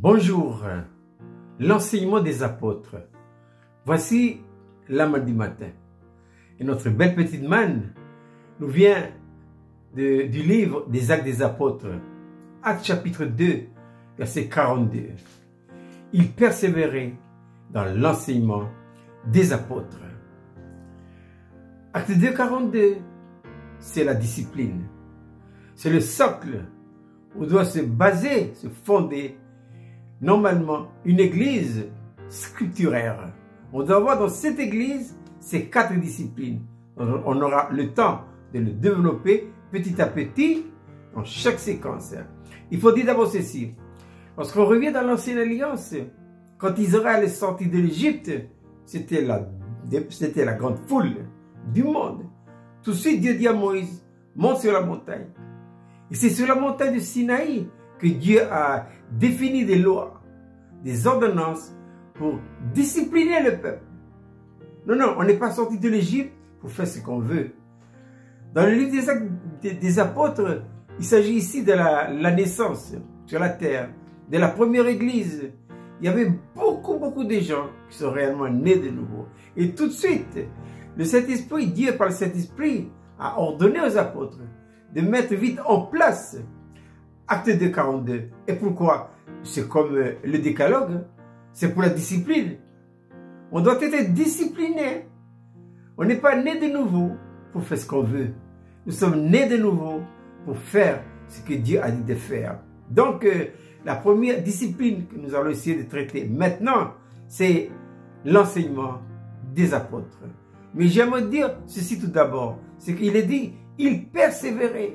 Bonjour, l'enseignement des apôtres. Voici la manne du matin. Et notre belle petite manne nous vient du livre des Actes des Apôtres. Actes chapitre 2, verset 42. Ils persévéraient dans l'enseignement des apôtres. Acte 2, 42, c'est la discipline. C'est le socle où doit se baser, se fonder normalement une église scripturaire. On doit avoir dans cette église ces 4 disciplines. On aura le temps de le développer petit à petit dans chaque séquence. Il faut dire d'abord ceci. Lorsqu'on revient dans l'ancienne alliance, quand Israël est sorti de l'Égypte, c'était la grande foule du monde. Tout de suite, Dieu dit à Moïse, monte sur la montagne. Et c'est sur la montagne de Sinaï que Dieu a défini des lois, des ordonnances pour discipliner le peuple. Non, on n'est pas sorti de l'Égypte pour faire ce qu'on veut. Dans le livre des Actes des Apôtres, il s'agit ici de la naissance sur la terre, de la première église. Il y avait beaucoup de gens qui sont réellement nés de nouveau. Et tout de suite, le Saint-Esprit, Dieu par le Saint-Esprit, a ordonné aux apôtres de mettre vite en place Acte 2, 42. Et pourquoi? C'est comme le décalogue, c'est pour la discipline. On doit être discipliné. On n'est pas né de nouveau pour faire ce qu'on veut. Nous sommes nés de nouveau pour faire ce que Dieu a dit de faire. Donc, la première discipline que nous allons essayer de traiter maintenant, c'est l'enseignement des apôtres. Mais j'aimerais dire ceci tout d'abord, c'est qu'il est dit, ils persévéraient.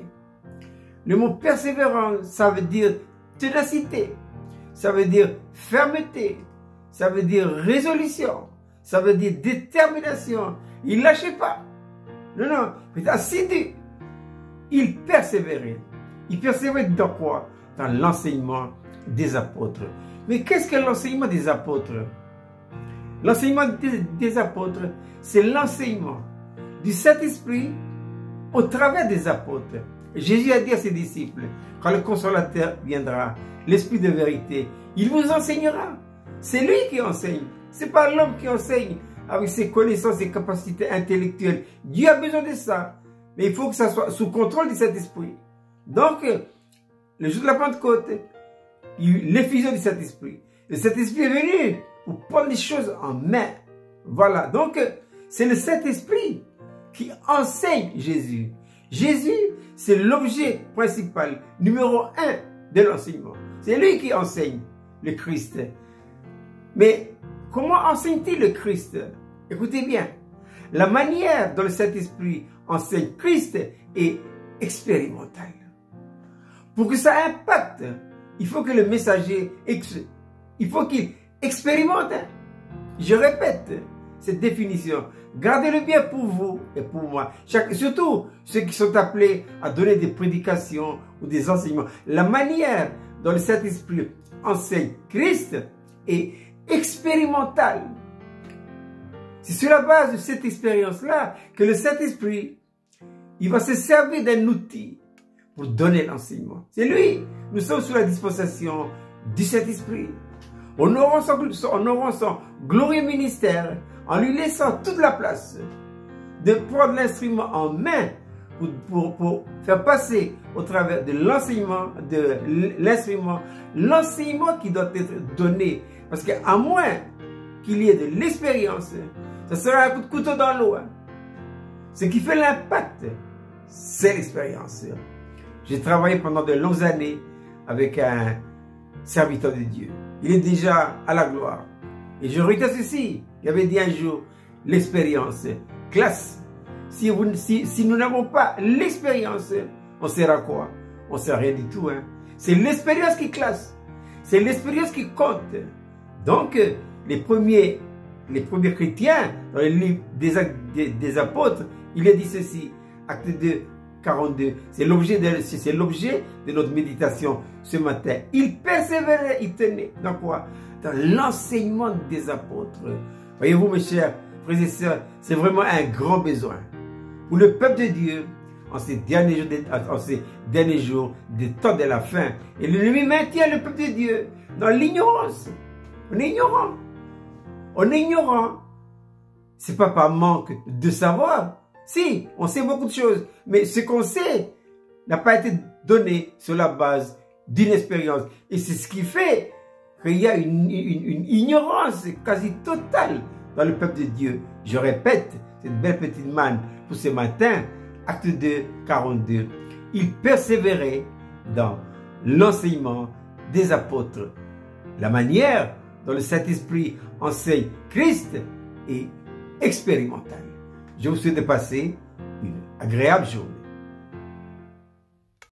Le mot persévérance, ça veut dire ténacité, ça veut dire fermeté, ça veut dire résolution, ça veut dire détermination. Ils ne lâchaient pas. Non, mais assidu. Ils persévéraient. Ils persévéraient dans quoi? Dans l'enseignement des apôtres. Mais qu'est-ce que l'enseignement des apôtres? L'enseignement des apôtres, c'est l'enseignement du Saint-Esprit au travers des apôtres. Jésus a dit à ses disciples, quand le consolateur viendra, l'Esprit de vérité, il vous enseignera. C'est lui qui enseigne. Ce n'est pas l'homme qui enseigne avec ses connaissances et capacités intellectuelles. Dieu a besoin de ça. Mais il faut que ça soit sous contrôle du Saint-Esprit. Donc, le jour de la Pentecôte, l'effusion du Saint-Esprit. Le Saint-Esprit est venu pour prendre les choses en main. Voilà. Donc, c'est le Saint-Esprit qui enseigne Jésus. Jésus, c'est l'objet principal, numéro 1 de l'enseignement. C'est lui qui enseigne le Christ. Mais comment enseigne-t-il le Christ? Écoutez bien, la manière dont le Saint-Esprit enseigne Christ est expérimentale. Pour que ça impacte, il faut que le messager, il faut qu'il expérimente. Je répète cette définition. Gardez-le bien pour vous et pour moi. Surtout ceux qui sont appelés à donner des prédications ou des enseignements. La manière dont le Saint-Esprit enseigne Christ est expérimentale. C'est sur la base de cette expérience-là que le Saint-Esprit, il va se servir d'un outil pour donner l'enseignement. C'est lui. Nous sommes sous la dispensation du Saint-Esprit. Honorons son glorieux ministère en lui laissant toute la place de prendre l'instrument en main pour faire passer au travers de l'enseignement, l'enseignement qui doit être donné. Parce qu'à moins qu'il y ait de l'expérience, ça sera un coup de couteau dans l'eau. Ce qui fait l'impact, c'est l'expérience. J'ai travaillé pendant de longues années avec un serviteur de Dieu. Il est déjà à la gloire. Et je retiens ceci. Il avait dit un jour, l'expérience classe. Si nous n'avons pas l'expérience, on sert à quoi? On ne sert à rien du tout. C'est l'expérience qui classe. C'est l'expérience qui compte. Donc, les premiers chrétiens, dans le livre des apôtres, il a dit ceci, Acte 2, 42. C'est l'objet de notre méditation ce matin. Il persévérait, il tenait. Dans quoi? Dans l'enseignement des apôtres. Voyez-vous, mes chers frères et sœurs, c'est vraiment un grand besoin pour le peuple de Dieu en ces derniers jours des temps de la fin. Et l'ennemi maintient le peuple de Dieu dans l'ignorance. On est ignorant. On est ignorant. C'est pas par manque de savoir. Si, on sait beaucoup de choses. Mais ce qu'on sait n'a pas été donné sur la base d'une expérience. Et c'est ce qui fait qu'il y a une ignorance quasi totale dans le peuple de Dieu. Je répète, cette belle petite manne pour ce matin, acte 2, 42. Il persévérait dans l'enseignement des apôtres. La manière dont le Saint-Esprit enseigne Christ est expérimentale. Je vous souhaite de passer une agréable journée.